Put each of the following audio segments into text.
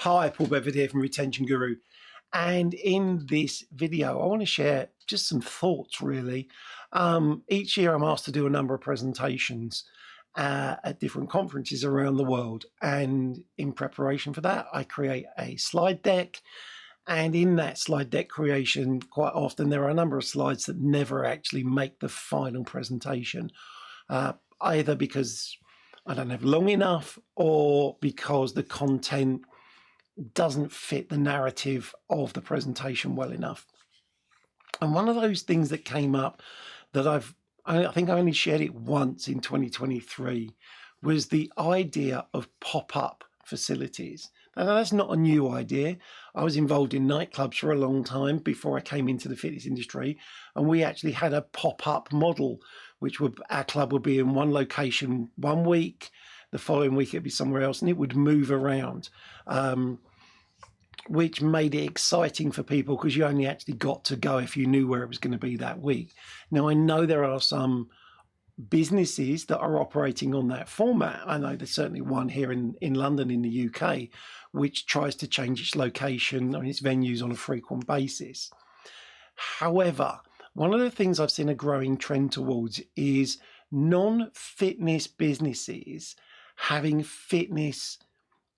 Hi, Paul Bedford here from Retention Guru. And in this video, I want to share just some thoughts, really. Each year I'm asked to do a number of presentations at different conferences around the world. And in preparation for that, I create a slide deck. And in that slide deck creation, quite often there are a number of slides that never actually make the final presentation, either because I don't have long enough or because the content doesn't fit the narrative of the presentation well enough. And one of those things that came up that I think I only shared it once in 2023 was the idea of pop-up facilities. Now, that's not a new idea. I was involved in nightclubs for a long time before I came into the fitness industry, and we actually had a pop-up model, which our club would be in one location one week, the following week it'd be somewhere else, and it would move around, which made it exciting for people because you only actually got to go if you knew where it was going to be that week. Now, I know there are some businesses that are operating on that format. I know there's certainly one here in London in the UK, which tries to change its location and its venues on a frequent basis. However, one of the things I've seen a growing trend towards is non-fitness businesses having fitness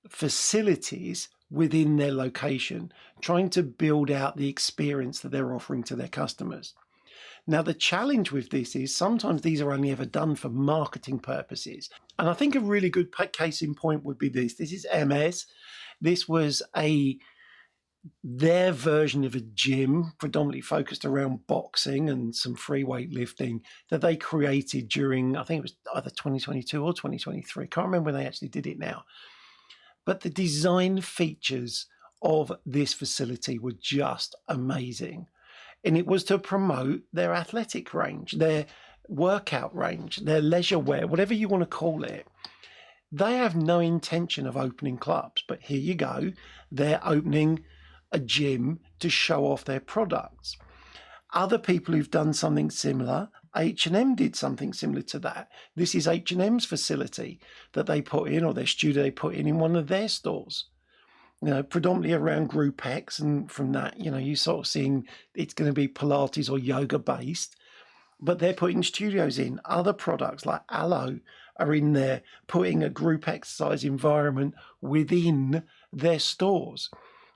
facilities within their location, trying to build out the experience that they're offering to their customers. Now, the challenge with this is sometimes these are only ever done for marketing purposes. And I think a really good case in point would be this. This is Hermes. This was their version of a gym, predominantly focused around boxing and some free weightlifting, that they created during, I think it was either 2022 or 2023. Can't remember when they actually did it now. But the design features of this facility were just amazing. And it was to promote their athletic range, their workout range, their leisure wear, whatever you want to call it. They have no intention of opening clubs, but here you go. They're opening a gym to show off their products. Other people who've done something similar, H&M did something similar to that. This is H&M's facility that they put in, or their studio they put in one of their stores. You know, predominantly around Group X, and from that, you know, you sort of seeing it's going to be Pilates or yoga based, but they're putting studios in. Other products like Aloe are in there, putting a group exercise environment within their stores.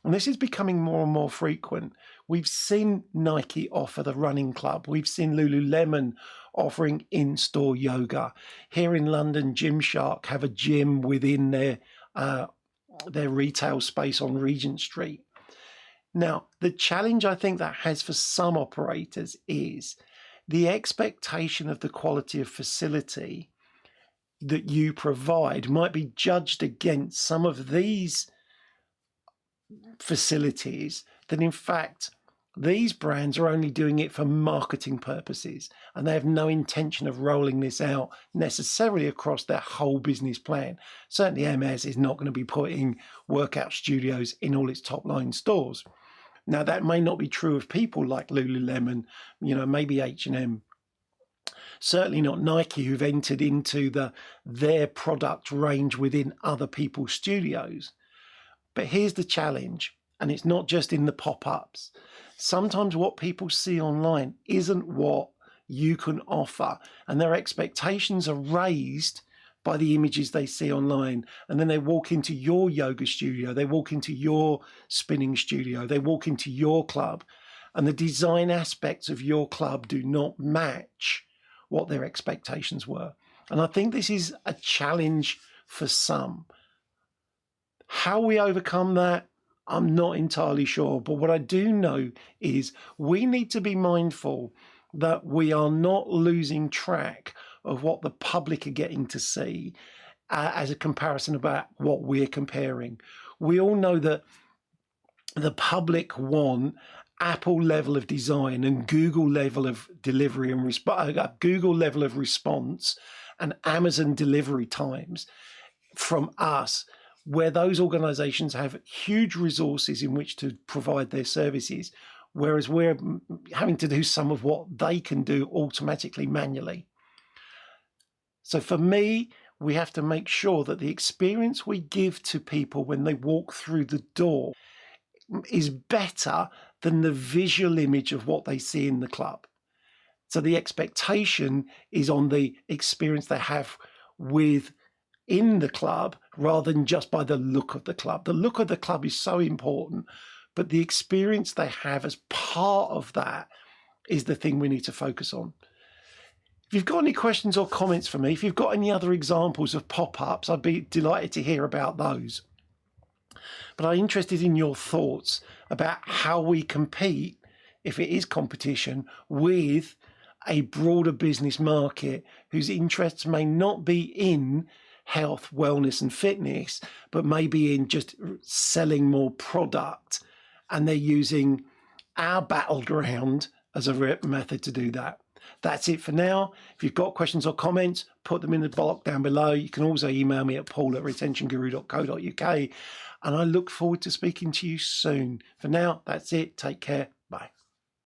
And this is becoming more and more frequent. We've seen Nike offer the running club. We've seen Lululemon offering in-store yoga. Here in London, Gymshark have a gym within their retail space on Regent Street. Now, the challenge I think that has for some operators is the expectation of the quality of facility that you provide might be judged against some of these facilities that in fact these brands are only doing it for marketing purposes, and they have no intention of rolling this out necessarily across their whole business plan. Certainly Hermes is not going to be putting workout studios in all its top line stores. Now, that may not be true of people like Lululemon, you know, maybe H&M, certainly not Nike, who've entered into their product range within other people's studios. But here's the challenge, and it's not just in the pop-ups. Sometimes what people see online isn't what you can offer, and their expectations are raised by the images they see online. And then they walk into your yoga studio, they walk into your spinning studio, they walk into your club, and the design aspects of your club do not match what their expectations were. And I think this is a challenge for some. How we overcome that, I'm not entirely sure. But what I do know is we need to be mindful that we are not losing track of what the public are getting to see as a comparison about what we're comparing. We all know that the public want Apple level of design and Google level of delivery and Google level of response and Amazon delivery times from us, where those organizations have huge resources in which to provide their services, whereas we're having to do some of what they can do automatically, manually. So for me, we have to make sure that the experience we give to people when they walk through the door is better than the visual image of what they see in the club. So the expectation is on the experience they have within the club rather than just by the look of the club. The look of the club is so important, but the experience they have as part of that is the thing we need to focus on. If you've got any questions or comments for me, if you've got any other examples of pop-ups, I'd be delighted to hear about those. But I'm interested in your thoughts about how we compete, if it is competition, with a broader business market whose interests may not be in health, wellness and fitness, but maybe in just selling more product. And they're using our battleground as a method to do that. That's it for now. If you've got questions or comments, put them in the block down below. You can also email me at paul@retentionguru.co.uk. And I look forward to speaking to you soon. For now, that's it. Take care.